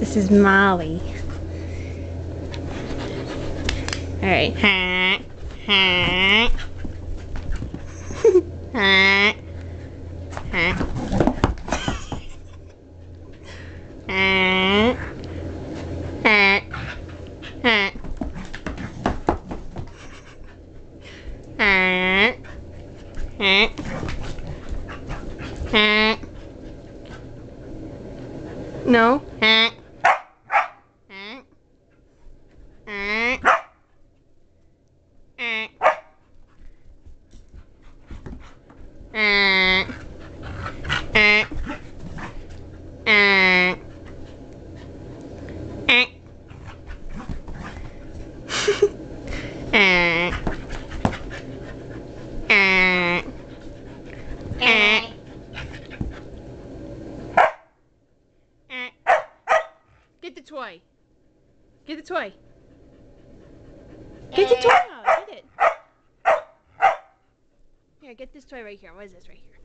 This is Molly. Alright. No. Get the toy. Get the toy. Get the toy out. Get it. Here, get this toy right here. What is this right here?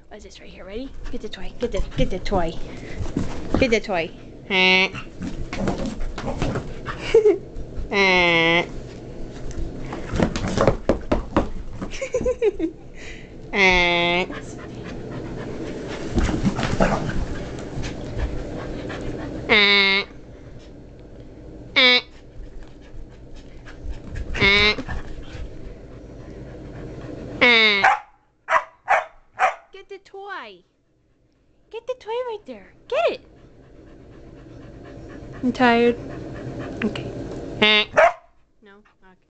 What is this right here? Ready? Get the toy. Get the toy. Get the toy. Get the toy. Get the toy right there. Get it. I'm tired. Okay.